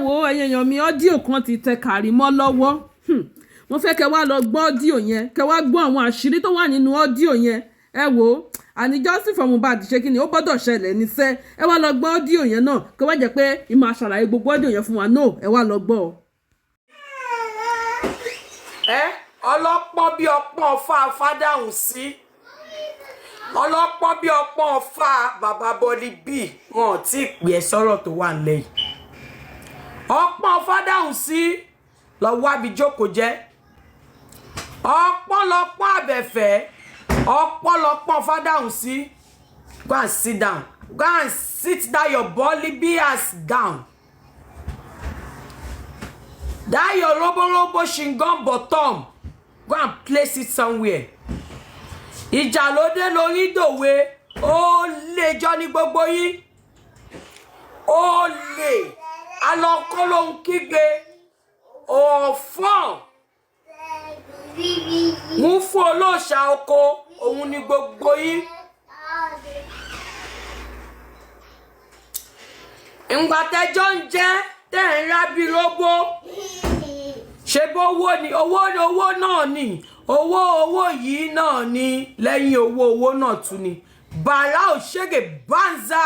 wo ẹ̀yin mi audio kan ti tẹ Karimo lọ́wọ́ mo fẹ́ kẹ́ wá lọ gbọ́ audio yẹn kẹ́ wá gbọ́ àwọn àṣírí tó wà nínú audio yẹn ẹ wo àní justice for Mohbad ṣe kí ni ó gbọ́dọ̀ ṣẹlẹ̀ níṣẹ́ ẹ wá lọ gbọ́ audio yẹn náà kẹ́ wá jẹ́ pé ìmọ̀ àṣàlàyé gbogbo audio yẹn fún wa no ẹ wá lọ gbọ́. ọlọ́pọ́n bí ọpọ́n ọfà fádàhùn sí ọlọ́pọ́n bí ọpọ́n ọfà bàbá bọ́lí bí wọn ò tí ì pè ẹ́ sọ̀rọ̀ tó wà nílẹ̀ yìí ọpọ́n fádàhùn sí lọ wábi jókòó jẹ́ ọpọ́lọpọ́n abẹ́fẹ́ ọpọ́lọpọ́n fádàhùn sí go and sit down go and sit down your bọ́lí bí ass down that your robo shingon bottom go and place it somewhere ìjà ló dé lórí dòwe ó lè jọ ní gbogbo yìí ó lè alọ́kọ́ ló ń kígbe ọ̀fọ́n mú fún olóòṣà oko òun ní gbogbo yìí ìgbàtẹ́jọ́ ń jẹ́ tẹ́ ń rábí rógbó ṣe bó owó ni owó náà ni owó yìí náà ni lẹ́yìn owó náà tún ni bàrà òṣègè bánzá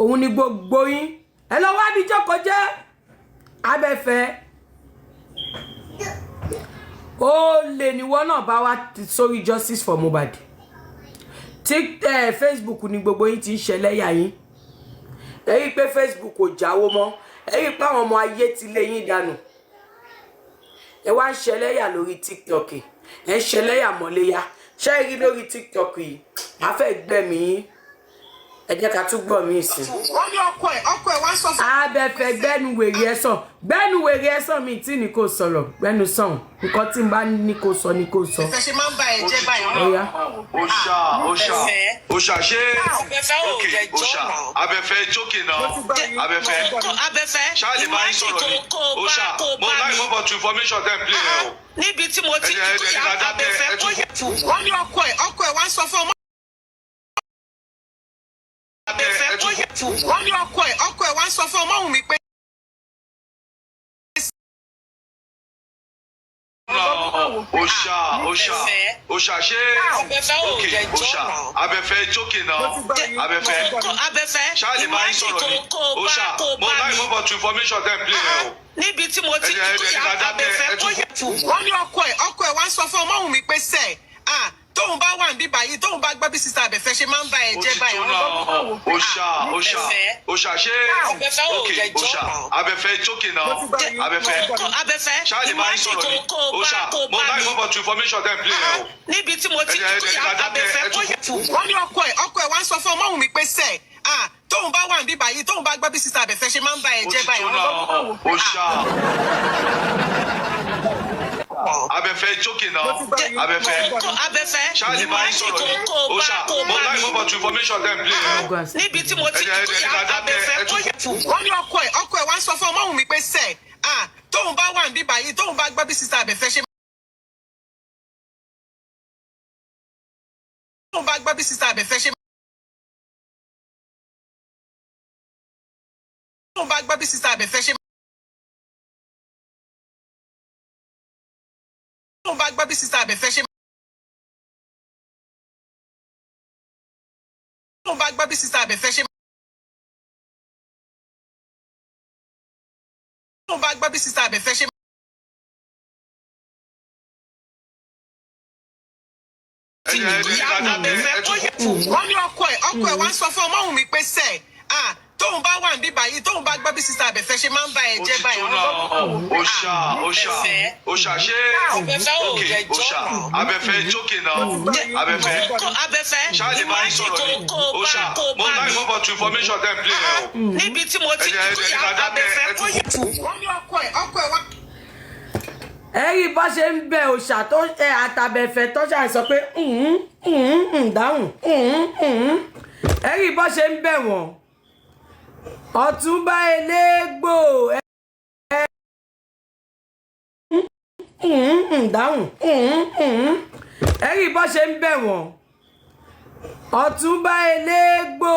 òun ni gbogbo yín ẹ lọ wá bí jókòó jẹ́ abẹ́fẹ́ ó lè níwọ náà bá wá sórí justice for Mohbad Facebook ni gbogbo yín ti ń ṣẹlẹ́yà yín èyí pé Facebook kò jáwó mọ́ èyí pé àwọn ọmọ ayé ti lé yín dànù ẹ wá ń ṣẹlẹ́yà lórí TikTok ẹ ń ṣẹlẹ́yà mọ́léyà ṣé ẹ rí lórí TikTok yìí a fẹ́ gbẹ̀mí yín ẹ jẹ́ ká tún gbọ́ mí sí. wọ́n ní ọkọ ẹ̀ wá sọ fún. abẹ́fẹ́ gbẹ́nu wèrè ẹ̀ sàn mi tí ní kò sọ̀rọ̀ gbẹ́nu sàn nǹkan tí n bá ní kò sọ ní kò sọ. ìfẹ́ ṣe máa ń bá ẹ jẹ́ báyìí. Òṣà ṣé òkè òṣà abẹ́fẹ́ jókè náà abẹ́fẹ́ ṣáàlì máa ń sọ̀rọ̀ ni òṣà mo láì mọ́bọ̀ to information dem play rẹ o. níbi tí mo ti dúdú yà abẹ́fẹ́ ó yẹ. wọ́n ní ọkọ ẹ̀ wá sọ fún ọmọ. wọ́n ní ọkọ ẹ̀ wá sọ fún ọmọ òun mi pé. Òṣà ṣé òkè òṣà abẹ́fẹ́ jókè náà abẹ́fẹ́ ṣáàlì máa ń sọ̀rọ̀ ni òṣà mo láì mọ́bọ̀ to information dem play rẹ o. níbi tí mo ti dúdú yà abẹ́fẹ́ ó yẹ. wọ́n ní ọkọ ẹ̀ wá sọ fún ọmọ òun mi pé sẹ́ẹ̀ tóun bá wà níbí báyìí tóun bá gbọ́ bí sísá abẹ́fẹ́ ṣe máa ń bá ẹ jẹ́ báyìí. òṣà ṣé òkè òṣà abẹ́fẹ́ jókè náà abẹ́fẹ́ ṣáàlì máa ń sọ̀rọ̀ ni òṣà mo láì mọ́bọ̀ to information dem play rẹ o. níbi tí mo ti dúdú yà abẹ́fẹ́ ó yẹ. wọ́n ní ọkọ ẹ̀ wá sọ fún ọmọ òun mi pé sẹ́ẹ̀ tóun bá wà níbí báyìí tóun bá gbọ́ bí sísá abẹ́fẹ́ ṣe máa ń bá ẹ jẹ́ báyìí. abẹ́fẹ́ jókè náà abẹ́fẹ́ ṣáàlì máa ń sọ̀rọ̀ ni òṣà mo láì mọ́bọ̀ to information dem play rẹ o. níbi tí mo ti dúdú yà abẹ́fẹ́ ó yẹ. wọ́n ní ọkọ ẹ̀ wá sọ fún ọmọ òun mi pé sẹ́ẹ̀ tóun bá wà níbí báyìí tóun bá gbọ́ bí sísá abẹ́fẹ́ ṣe. tóun bá gbọ́ bí sísá abẹ́fẹ́ ṣe. tóun bá gbọ́ bí sísá abẹ́fẹ́ ṣe. tóun bá gbọ́ bí sísá abẹ́fẹ́ ṣe. tóun bá gbọ́ bí sísá abẹ́fẹ́ ṣe. tóun bá gbọ́ bí sísá abẹ́fẹ́ ṣe. wọ́n ní ọkọ ẹ̀ wá sọ fún ọmọ òun mi pé sẹ́ẹ̀ tóun bá wà níbí báyìí tóun bá gbọ́ bí sísá abẹ́fẹ́ ṣe máa ń bá ẹ jẹ́ báyìí. òṣà ṣé òkè òṣà abẹ́fẹ́ jókè náà abẹ́fẹ́ ṣáàlì máa ń sọ̀rọ̀ ni òṣà mo láì mọ́bọ̀ to information dem play rẹ o. níbi tí mo ti dúdú yà abẹ́fẹ́ ó yẹ. wọ́n ní ọkọ ẹ̀ wá. ẹ̀rí bá ṣe ń bẹ òòṣà tó àtàbẹ̀fẹ̀ tó ṣà sọ pé dáhùn ẹ̀rí bá ṣe ń bẹ wọ́n Ọ̀túnba Elégbò dáhùn ẹ̀rí bá ṣe ń bẹ wọ́n Ọ̀túnba Elégbò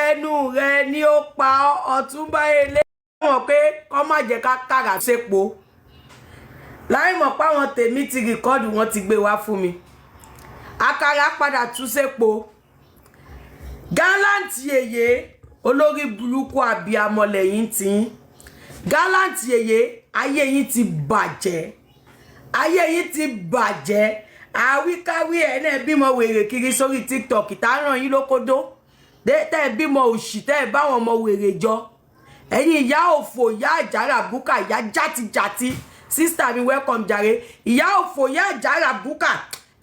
ẹnu rẹ ni ó pa Ọ̀túnba Elégbò. wọ́n pé kọ́ má jẹ́ ká kàrà sépo láì mọ̀ pé àwọn tèmi ti rìkọ́ọ̀dù wọn ti gbé wá fún mi àkàrà padà tú sépo Gallant yèyé olórí burúkú abiyamọ lẹ́yìn tí Gallant yèyé ayé yín ti bàjẹ́ àwíkáwí ẹ̀ náà bímọ wèrè kiri sórí TikTok tá ràn yín lókódó tẹ́ bímọ òṣì tẹ́ báwọn ọmọ wèrè jọ ẹ̀yin ìyá òfò ìyá àjàrà búkà ìyá játijàti sister mi welcome jàre ìyá òfò ìyá àjàrà búkà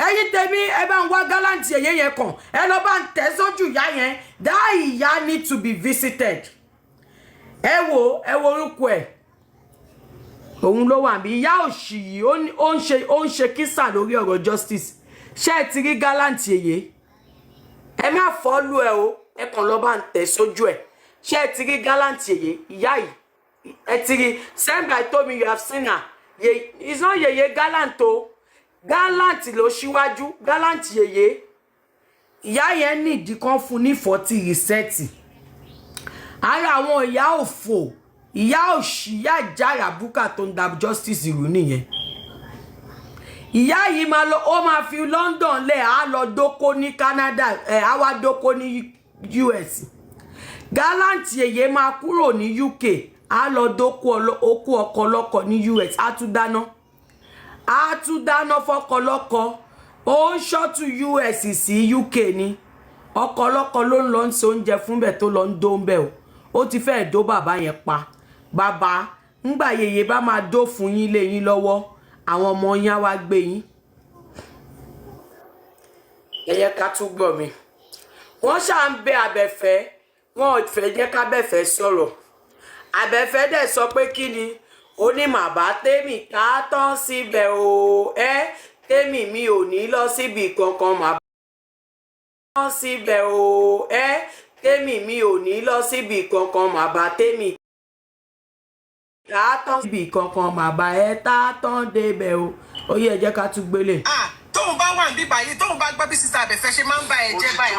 ẹ̀yin tèmi ẹ bá ń wá Gallant yèyé yẹn kàn ẹ lọ bá ń tẹ̀ sójú ìyá yẹn that ìyá need to be visited ẹ wo orúkọ ẹ̀ òun ló wà bí ìyá òṣì yìí ó ń ṣe kísà lórí ọ̀rọ̀ justice ṣé ẹ ti rí Gallant yèyé ẹ má fọ́lú ẹ o ẹ kàn lọ bá ń tẹ̀ sójú ẹ̀ ṣé ẹ ti rí Gallant yèyé ìyá yìí ẹ ti rí Sembla told me you have seen her it's not yèyé Gallant o Gallant ló ṣíwájú Gallant yèyé ìyá yẹn nídìí kan fún ní 40 rìsẹ́ẹ̀tì ara àwọn ìyá òfò ìyá òṣì ìyá ìjára búkà tó ń da justice ìlú nìyẹn ìyá yìí máa fi London lẹ̀ á lọ dóko ní Canada á wá dóko ní US Gallant yèyé máa kúrò ní UK á lọ dóko okú ọkọ lọ́kọ ní US á tún dáná fọ́kọ lọ́kọ ó ń ṣọ́tù US sí UK ni ọkọ lọ́kọ ló ń lọ ń ṣe oúnjẹ fúnbẹ̀ tó lọ ń dó ń bẹ̀ ó ti fẹ́ẹ̀ dó bàbá yẹn pa bàbá ńgbà yèyé bá máa dó fún yín lé yín lọ́wọ́ àwọn ọmọ yín á wá gbé yín ẹyẹ ká tún gbọ́ mi wọ́n ṣáà ń bẹ Abẹ́fẹ́ wọn ò fẹ́ jẹ́ ká Abẹ́fẹ́ sọ̀rọ̀ Abẹ́fẹ́ dẹ̀ sọ pé kí ni ó ní màbá tèmi ká tán síbẹ̀ o tèmi mi ò ní lọ síbi kankan màbá tán síbẹ̀ o tèmi mi ò ní lọ síbi kankan màbá tèmi ká tán síbi kankan màbá tá tán débẹ̀ o ó yẹ jẹ́ ká tún gbélé. tóun bá wà níbí báyìí tóun bá gbọ́ bí sísá Abẹ́fẹ́ ṣe máa ń bá ẹ jẹ́ báyìí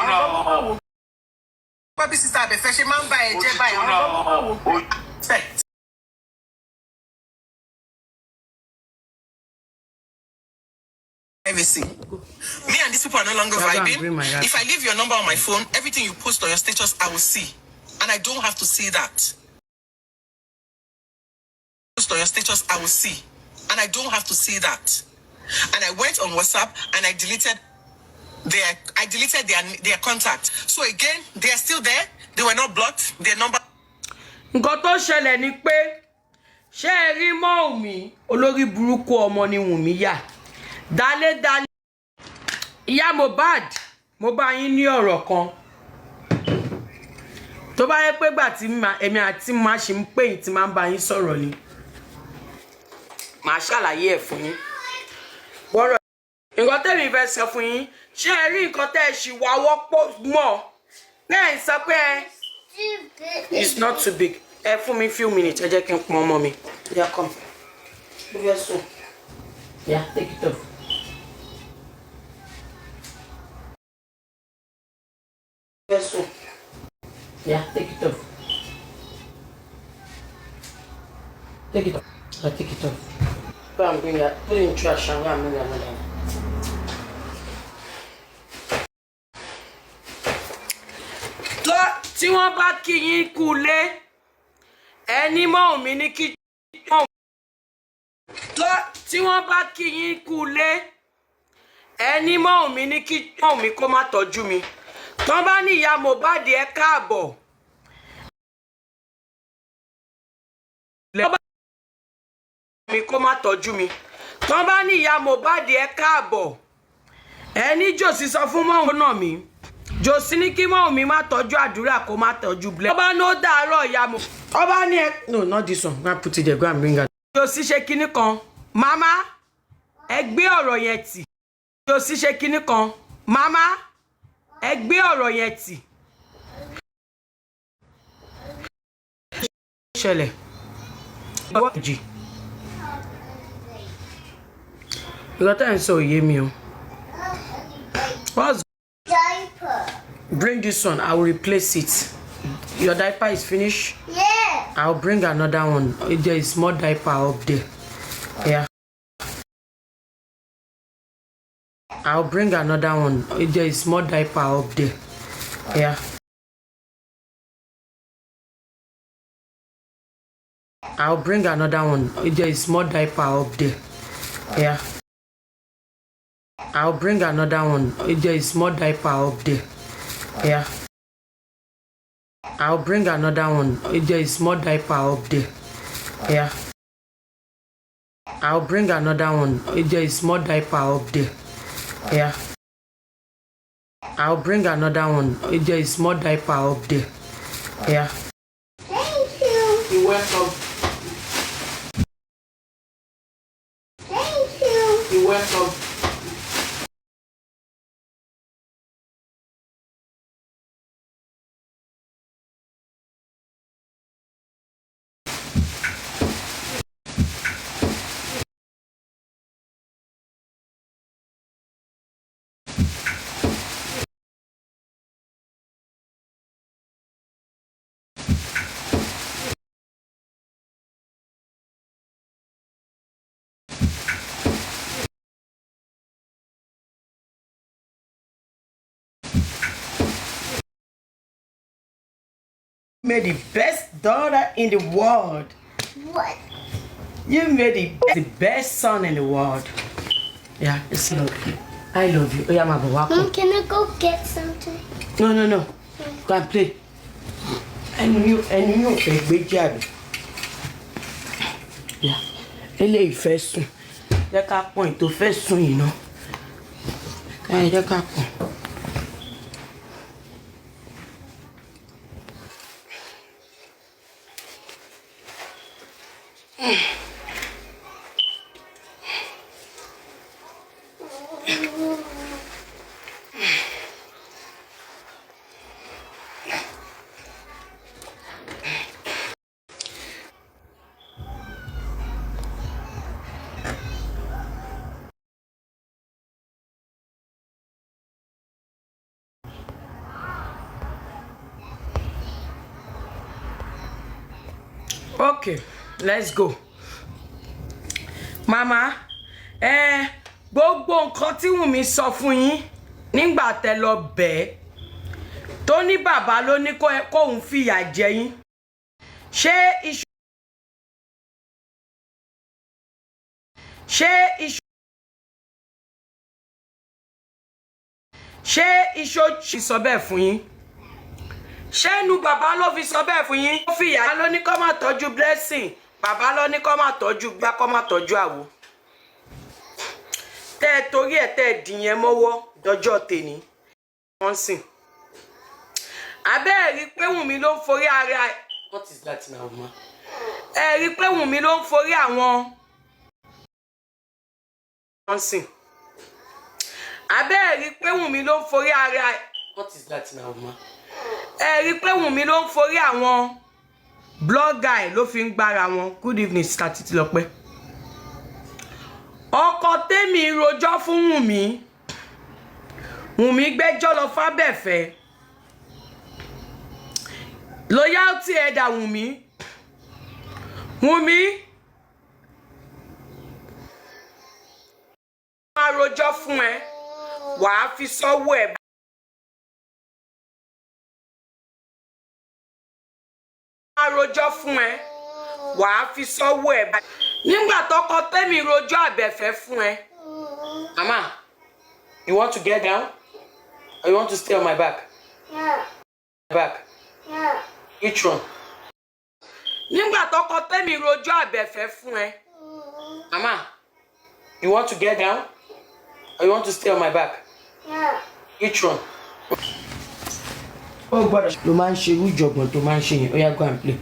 gbọ́ bí sísá Abẹ́fẹ́ ṣe máa ń bá ẹ jẹ́ báyìí privacy. Me and these people are no longer vibing. If I leave your number on my phone, everything you post on your status, I will see. And I don't have to see that. Post on your status, I will see. And I don't have to see that. And I went on WhatsApp and I deleted their contact. So again, they are still there. They were not blocked. Their number. Nǹkan tó ṣẹlẹ̀ ni pé ṣé ẹ rí Wunmi olórí burúkú ọmọ ni Wunmi yà. Dale ìyá Mohbad mo bá yín ní ọ̀rọ̀ kan tó bá yẹ pé gbà tí èmi àti má ṣe ń pè yín tí máa ń bá yín sọ̀rọ̀ ni màá ṣàlàyé ẹ̀ fún yín bọ́rọ̀ nǹkan tẹ́mi fẹ́ sọ fún yín ṣé ẹ rí nǹkan tẹ́ ẹ ṣì wá wọ́pọ̀ mọ́ bẹ́ẹ̀ ń sọ pé it's not too big ẹ fún mi few minutes ẹ jẹ́ kí n pọn ọmọ mi yeah come ó fẹ́ sùn yeah take it off. Yes, sir. Yeah, take it off. Take it off. I take it off. Go and bring it. Put it in trash and go and bring another one. Tí wọ́n bá kí yín kú lé, ẹni Wunmi ní kí tí wọ́n bá kí yín kú lé, ẹni Wunmi ní kí Wunmi kó má tọ́jú mi. Tọ́n bá ní ìyá Mohbad ẹ káàbọ̀. Mi kó má tọ́jú mi. Tọ́n bá ní ìyá Mohbad ẹ káàbọ̀. Ẹni Jòsí sọ fún Wunmi náà mi. Jòsí ní kí Wunmi má tọ́jú àdúrà kó má tọ́jú bless. Ọba ní ó dàárọ̀ ìyá mo. Ọba ní ẹ no not this one. Go and put it there. Go and bring her. Jòsí ṣe kinní kan. Mama ẹ gbé ọ̀rọ̀ yẹn tì. Jòsí ṣe kinní kan. Mama ẹ gbé ọ̀rọ̀ yẹn tì. Ṣẹlẹ̀. Ìgbà tá à ń sọ òye mi o. What's diaper? Bring this one. I will replace it. Your diaper is finished? Yeah. I'll bring another one. There is more diaper up there. Yeah. I'll bring another one. There is more diaper up there. Yeah. I'll bring another one. There is more diaper up there. Yeah. I'll bring another one. There is more diaper up there. Yeah. I'll bring another one. There is more diaper up there. Yeah. I'll bring another one. There is more diaper up there. Yeah. I'll bring another one. There is more diaper up there. Yeah. Thank you. You're welcome. Thank you. You're welcome. Made the best daughter in the world. What? You made the best son in the world. Yeah, it's lovely. I love you. Oh, yeah, Mama, Mom, can I go get something? No. Go and play. And you a job. Yeah. Eléyìí fẹ́ sùn. Jẹ́ ká point tó fẹ́ sùn yìí ná. Jẹ́ ká pọ̀n. Okay, let's go. Mama, gbogbo nǹkan tí Wùnmí sọ fún yín nígbà tẹ́ lọ bẹ̀ tó ní bàbá ló ní kóun fìyà jẹ yín. Ṣé iṣó fi sọ bẹ́ẹ̀ fún yín? Ṣé inú bàbá ló fi sọ bẹ́ẹ̀ fún yín? Ó fìyà ló ní kó má tọ́jú blessing, bàbá ló ní kó má tọ́jú gbá, kó má tọ́jú àwo. Tẹ́ torí ẹ̀ tẹ́ dìyẹn mọ́wọ́ dọjọ́ tèní. Wọ́n sìn. Abẹ́ rí pé Wùnmí ló ń forí ara. What is that now, ma? Ẹ rí pé Wùnmí ló ń forí àwọn. Wọ́n sìn. Abẹ́ rí pé Wùnmí ló ń forí ara. What is that now, ma? Ẹ rí pé Wùnmí ló ń forí àwọn blogger ló fi ń gbára wọn. Good evening, Sister Titilope. Ọkọ tèmi rojọ́ fún Wùnmí. Wùnmí gbẹ́jọ́ lọ fábẹ́fẹ́. Loyalty ẹ̀dà Wùnmí. Wùnmí máa rojọ́ fún ẹ. Wàá fi sọ́wọ́ ẹ̀. Rojọ́ fún ẹ, wàá fi sọ́wọ́ ẹ̀ báyìí. Nígbà tọkọ tèmi rojọ́ àbẹ̀fẹ́ fún ẹ. Mama, you want to get down? Or you want to stay on my back? Yeah. Back? Yeah. Which one? Nígbà tọkọ tèmi rojọ́ àbẹ̀fẹ́ fún ẹ. Mama, you want to get down? Or you want to stay on my back? Yeah. Which one? Oh, gbọ́dọ̀ ló máa ń ṣe irú ìjọ̀gbọ̀n tó máa ń ṣe yẹn. Ó yá, go and play.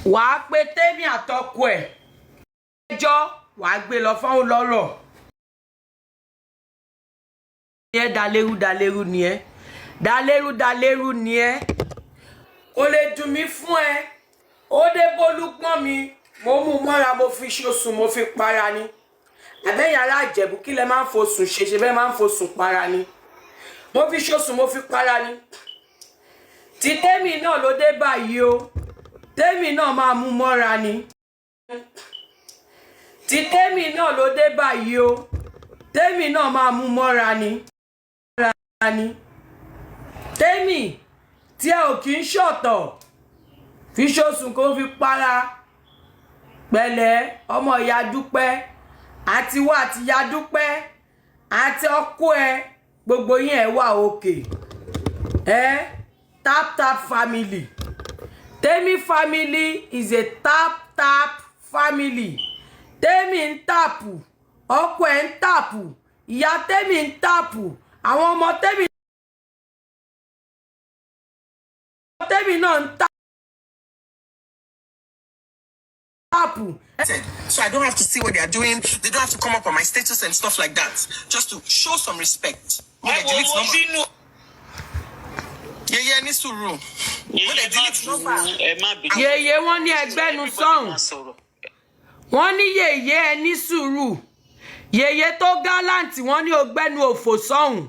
Wàá pe tèmi àtọkọ ẹ̀. Ẹjọ́ wàá gbé lọ fáwọn lọ́rọ̀. Ẹ dalérú ni ẹ. Dalérú ni ẹ. Kò lè dùn mí fún ẹ. Ó dé bólú pọ́n mi. Mo mú mọ́ra, mo fi ṣoṣùn, mo fi para ni. Àbẹ́yìn ará Ìjẹ̀bú kí lẹ máa ń fosùn ṣe bẹ́ẹ̀ máa ń fosùn para ni. Mo fi ṣoṣùn, mo fi para ni. tí tèmi náà ló dé báyìí o tèmi náà máa mú mọ́ra ni tí tèmi náà ló dé báyìí o tèmi náà máa mú mọ́ra ni tèmi tí ẹ ò kì í ṣọ̀tọ̀ fi ṣoṣùn kó fi para pẹ̀lẹ́ ọmọ ìyá Dúpẹ́ àti wá àti ìyá Dúpẹ́ àti ọkọ ẹ gbogbo yín ẹ wà òkè tap family Temi family is a tap family Temi ń tàpù ọkọ ẹ ń tàpù ìyá Temi ń tàpù àwọn ọmọ Temi náà ń tàpù. So I don't have to see what they are doing. They don't have to come up on my status and stuff like that. Just to show some respect. When they delete number. Yeye ní sùúrù. When they delete number. Yeye wọ́n ní ẹgbẹ́nu sọ́hùn. Wọ́n ní yeye ní sùúrù. Yeye tó gallant wọ́n ní ọgbẹ́nu òfò sọ́hùn.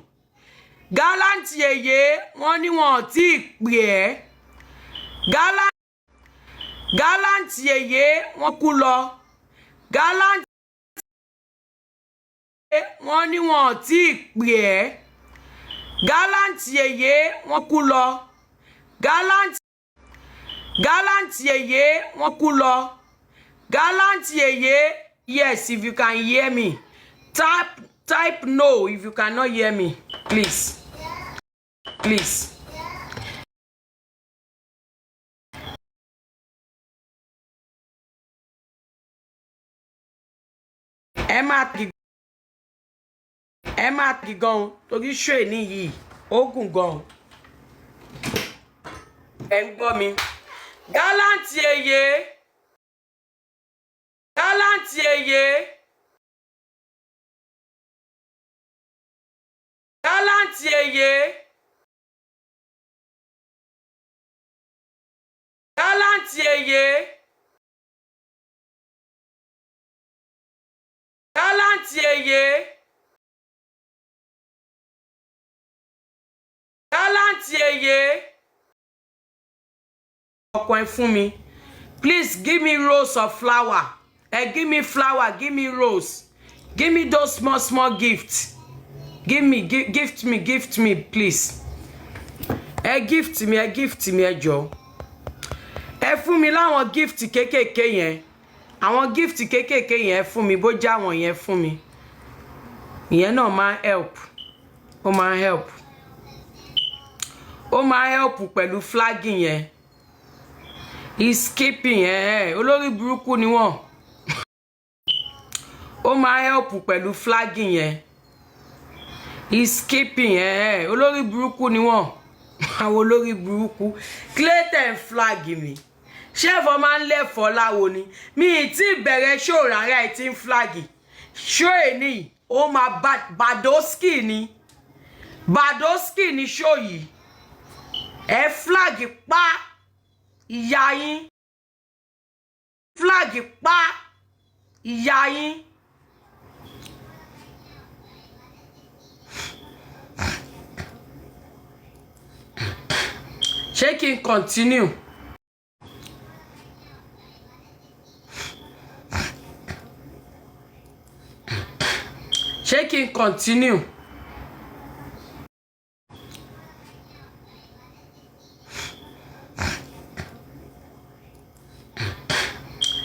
Gallant yeye wọ́n ní wọn ò tí ì pè ẹ́. Gallant yeye wọ́n kú lọ. Gallant wọ́n ní wọn ò tí ì pè ẹ́. Gallant yeye wọ́n kú lọ. Gallant yeye wọ́n kú lọ. Gallant yeye, yes, if you can hear me. Type no if you cannot hear me, please. Please. ẹ má ti gan torí ṣe ní yìí ogun gan ẹ ń gbọ́ mi. Gallant yeye Gallant yeye Gallant yeye Gallant yeye Gallant yeye Gallant yeye ọkàn fún mi. Please give me rose of flower. Give me flower, give me rose. Give me those small gifts. Gift me, please. Gift me, ẹ jọ̀ọ́. Ẹ fún mi láwọn gift kékèké yẹn. Àwọn gift kékèké yẹn fún mi bó já wọn yẹn fún mi. Ìyẹn náà máa help. Ó máa help. Ó máa help pẹ̀lú flagging yẹn. He's skipping olórí burúkú ni wọ́n. Ó máa help pẹ̀lú flagging yẹn. He's skipping olórí burúkú ni wọ́n. Àwọn olórí burúkú. Clayton flag mi. Ṣé ẹ̀fọ́ máa ń lẹ́fọ́ láwo ni? Mi ì tí bẹ̀rẹ̀ show rárá ẹ̀ tí ń flag. Show èní ó máa Badoski ni. Badoski ni show yìí. Ẹ flag pa ìyá yín. Flag pa ìyá yín. Ṣé kí n continue? Ṣé kí n continue?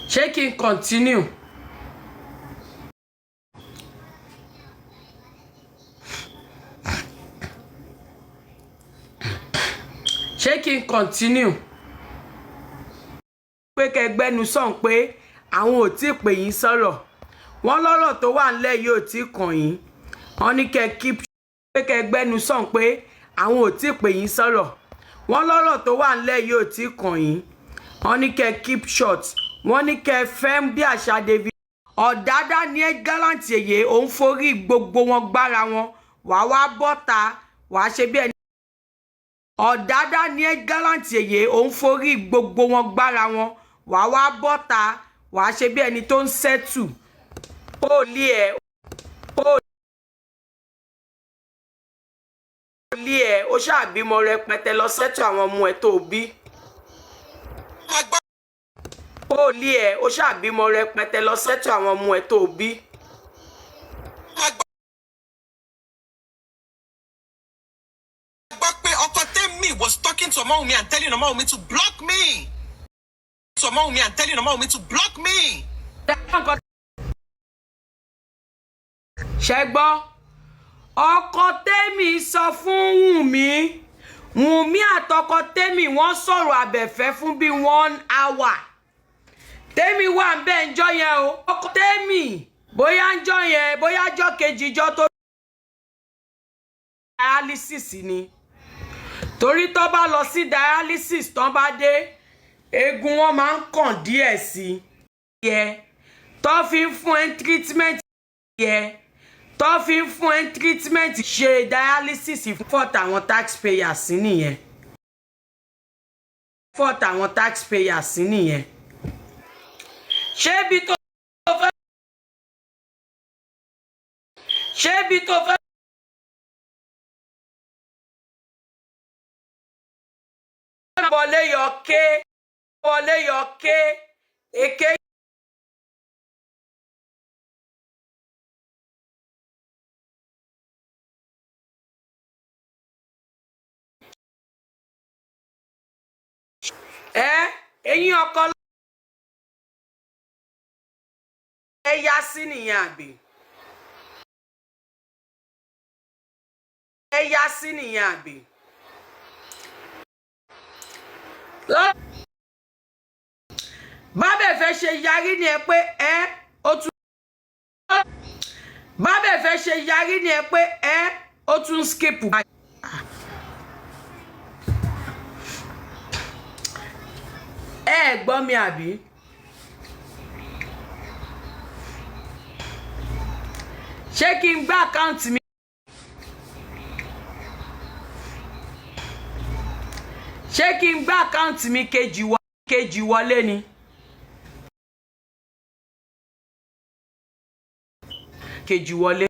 Ṣé kí n continue? Ṣé kí n continue? Pé kẹgbẹ́nu sọ̀n pé àwọn ò tí pè yín sọ̀rọ̀. Wọ́n lọ́rọ̀ tó wà ńlẹ̀ yìí ò tí kàn yín. Wọ́n ní kẹ́ keep pé kẹgbẹ́nu sọ̀n pé àwọn ò tí pè yín sọ̀rọ̀. Wọ́n lọ́rọ̀ tó wà ńlẹ̀ yìí ò tí kàn yín. Wọ́n ní kẹ́ keep short. Wọ́n ní kẹ́ fẹ́ bí àṣà David. Ọ̀dádá ní Gallant yeye òun forí gbogbo wọn gbára wọn. Wàá wá bọ́ta wàá ṣe bí ẹni. Ọ̀dádá ní Gallant yeye òun forí gbogbo wọn gbára wọn. Wàá wá bọ́ta wàá ṣe bí ẹni tó ń settle. Ó lé ẹ. Ilé ẹ̀ ó ṣàbímọ rẹpẹtẹ lọ sẹ́tù àwọn ọmọ ẹ̀ tó bí. Ó ilé ẹ̀ ó ṣàbímọ rẹpẹtẹ lọ sẹ́tù àwọn ọmọ ẹ̀ tó bí. Was talking to Omawumi and telling Omawumi to block me. To Omawumi and telling Omawumi to block me. Ṣẹ́gbọ́, ọkọ Tẹ́mi sọ fún Wunmi àtọkọ Tẹ́mi wọ́n sọ̀rọ̀ abẹ́fẹ́ fún bí 1 hour. Tẹ́mi wà ń bẹ̀ ń jọ yẹn o. Ọkọ Tẹ́mi bóyá ń jọ yẹn bóyá jọ́ kejì jọ́ tó dialysis ni. Torí tó bá lọ sí dialysis tán bá dé eegun wọn máa ń kàn díẹ̀ sí yẹ tó fi ń fún ẹ treatment yẹ tó fi ń fún ẹ treatment ṣe dialysis fún àwọn taxpayers nìyẹn fún àwọn taxpayers nìyẹn ṣé bí tó fẹ́ wọlé yọké èké eyín ọkọ ẹ yá sí nìyẹn àbí ẹ yá sí nìyẹn àbí. Bábẹ̀ fẹ́ ṣe yarí ni ẹ pé ó tún Bábẹ̀ fẹ́ ṣe yarí ni ẹ pé ó tún skip. Gbọ́ mi àbí? Ṣé kí n gbá àkáǹtì mi? Ṣé kí n gbá àkáǹtì mi kejì wọlé ni? Kejì wọlé.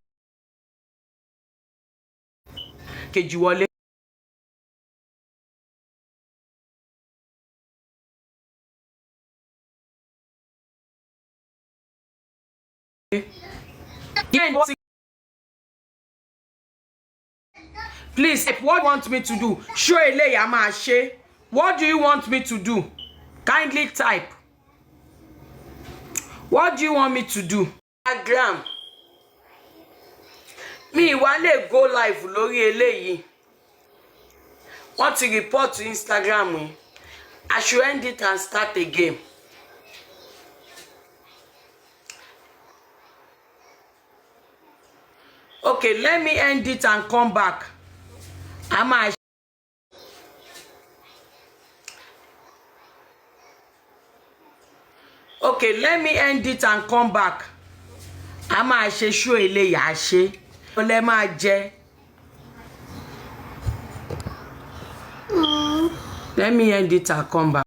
Please, what do you want me to do? Show eléyà máa ṣe. What do you want me to do? Kindly type. What do you want me to do? Instagram. Mi wá lè go live lórí eléyìí. Want to report to Instagram mi? I should end it and start again. Okay, let me end it and come back. Okay, let me end it and come back. A máa ṣe show eléyà ṣe. Ó lè máa jẹ. Let me end it and come back.